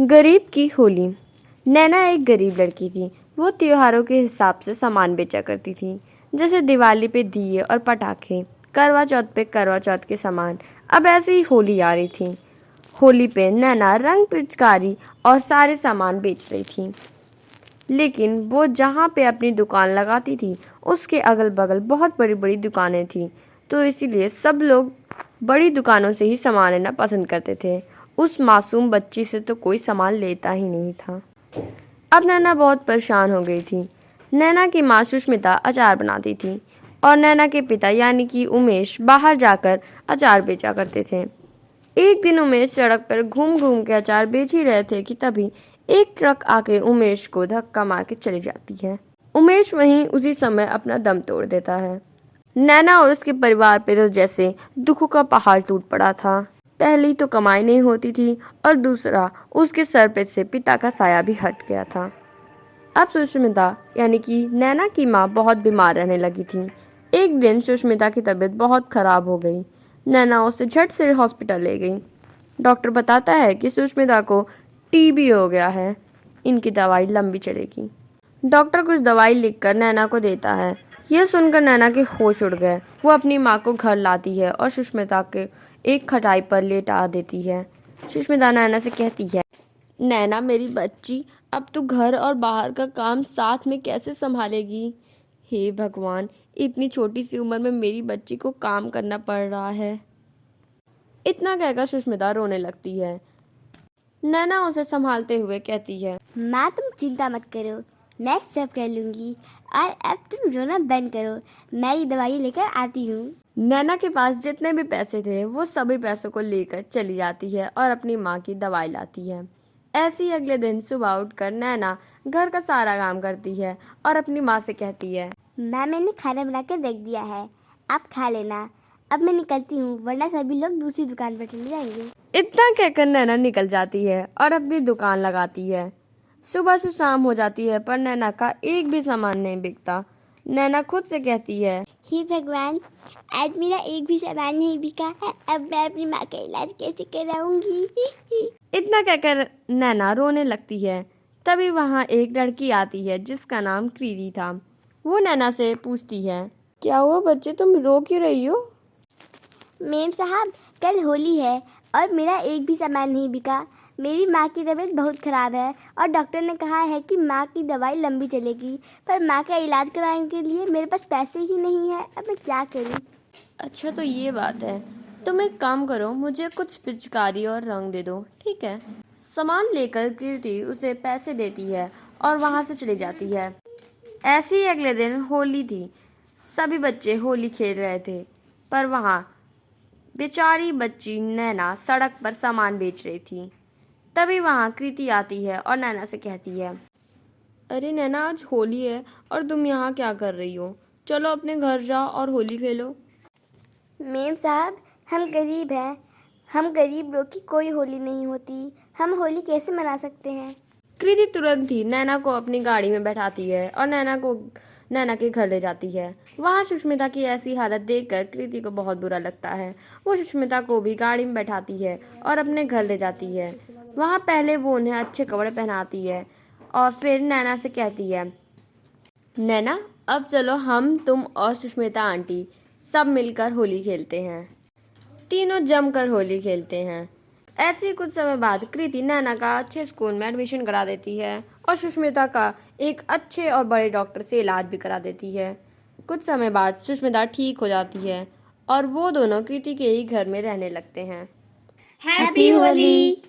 गरीब की होली। नैना एक गरीब लड़की थी। वो त्योहारों के हिसाब से सामान बेचा करती थी, जैसे दिवाली पे दिए और पटाखे, करवा चौथ पे करवा चौथ के सामान। अब ऐसे ही होली आ रही थी। होली पे नैना रंग पिचकारी और सारे सामान बेच रही थी, लेकिन वो जहाँ पे अपनी दुकान लगाती थी उसके अगल बगल बहुत बड़ी बड़ी दुकानें थीं, तो इसीलिए सब लोग बड़ी दुकानों से ही सामान लेना पसंद करते थे। उस मासूम बच्ची से तो कोई सामान लेता ही नहीं था। अब नैना बहुत परेशान हो गई थी। नैना की माँ सुष्मिता अचार बनाती थी और नैना के पिता यानी कि उमेश बाहर जाकर अचार बेचा करते थे। एक दिन उमेश सड़क पर घूम घूम के अचार बेच ही रहे थे कि तभी एक ट्रक आके उमेश को धक्का मार के चली जाती है। उमेश वहीं उसी समय अपना दम तोड़ देता है। नैना और उसके परिवार पे तो जैसे दुखों का पहाड़ टूट पड़ा था। पहली तो कमाई नहीं होती थी और दूसरा उसके सर पे से पिता का साया भी हट गया था। अब सुष्मिता यानी कि नैना की माँ बहुत बीमार रहने लगी थी। एक दिन सुष्मिता की तबीयत बहुत खराब हो गई। नैना उसे झट से हॉस्पिटल ले गई। डॉक्टर बताता है कि सुष्मिता को टीबी हो गया है, इनकी दवाई लंबी चलेगी। डॉक्टर कुछ दवाई लिखकर नैना को देता है। यह सुनकर नैना के होश उड़ गए। वो अपनी माँ को घर लाती है और सुष्मिता के एक खटाई पर लेटा देती है। सुष्मिता नैना से कहती है, नैना मेरी बच्ची, अब तू घर और बाहर का काम साथ में कैसे संभालेगी? हे भगवान, इतनी छोटी सी उम्र में मेरी बच्ची को काम करना पड़ रहा है। इतना कहकर सुष्मिता रोने लगती है। नैना उसे संभालते हुए कहती है, माँ तुम चिंता मत करो, मैं सब कर लूँगी और अब तुम रोना बंद करो, मैं ये दवाई लेकर आती हूँ। नैना के पास जितने भी पैसे थे वो सभी पैसों को लेकर चली जाती है और अपनी माँ की दवाई लाती है। ऐसे ही अगले दिन सुबह उठकर नैना घर का सारा काम करती है और अपनी माँ से कहती है, माँ मैंने खाना बनाकर रख दिया है, आप खा लेना। अब मैं निकलती हूँ, वरना सभी लोग दूसरी दुकान पर चले जाएंगे। इतना कहकर नैना निकल जाती है और अपनी दुकान लगाती है। सुबह से शाम हो जाती है पर नैना का एक भी सामान नहीं बिकता। नैना खुद से कहती है, हे भगवान, आज मेरा एक भी सामान नहीं बिका है, अब मैं अपनी माँ का इलाज कैसे कराऊंगी? इतना कहकर नैना रोने लगती है। तभी वहाँ एक लड़की आती है जिसका नाम कृति था। वो नैना से पूछती है, क्या हुआ बच्चे, तुम रो क्यों रही हो? मेम साहब, कल होली है और मेरा एक भी सामान नहीं बिका। मेरी माँ की तबीयत बहुत ख़राब है और डॉक्टर ने कहा है कि माँ की दवाई लंबी चलेगी, पर माँ का इलाज कराने के लिए मेरे पास पैसे ही नहीं है। अब मैं क्या करूँ? अच्छा तो ये बात है, तुम एक काम करो, मुझे कुछ पिचकारी और रंग दे दो, ठीक है? सामान लेकर कीर्ति उसे पैसे देती है और वहाँ से चली जाती है। ऐसे ही अगले दिन होली थी। सभी बच्चे होली खेल रहे थे, पर वहाँ बेचारी बच्ची नैना सड़क पर सामान बेच रही थी। तभी वहाँ कृति आती है और नैना से कहती है, अरे नैना, आज होली है और तुम यहाँ क्या कर रही हो? चलो अपने घर जाओ और होली खेलो। मेम साहब, हम गरीब हैं, हम गरीब लोग की कोई होली नहीं होती, हम होली कैसे मना सकते हैं? कृति तुरंत ही नैना को अपनी गाड़ी में बैठाती है और नैना के घर ले जाती है। वहाँ सुष्मिता की ऐसी हालत देखकर कृति को बहुत बुरा लगता है। वो सुष्मिता को भी गाड़ी में बैठाती है और अपने घर ले जाती है। वहाँ पहले वो उन्हें अच्छे कपड़े पहनाती है और फिर नैना से कहती है, नैना अब चलो हम, तुम और सुष्मिता आंटी सब मिलकर होली खेलते हैं। तीनों जमकर होली खेलते हैं। ऐसे ही कुछ समय बाद कृति नैना का अच्छे स्कूल में एडमिशन करा देती है और सुष्मिता का एक अच्छे और बड़े डॉक्टर से इलाज भी करा देती है। कुछ समय बाद सुष्मिता ठीक हो जाती है और वो दोनों कृति के ही घर में रहने लगते हैं। हैप्पी होली।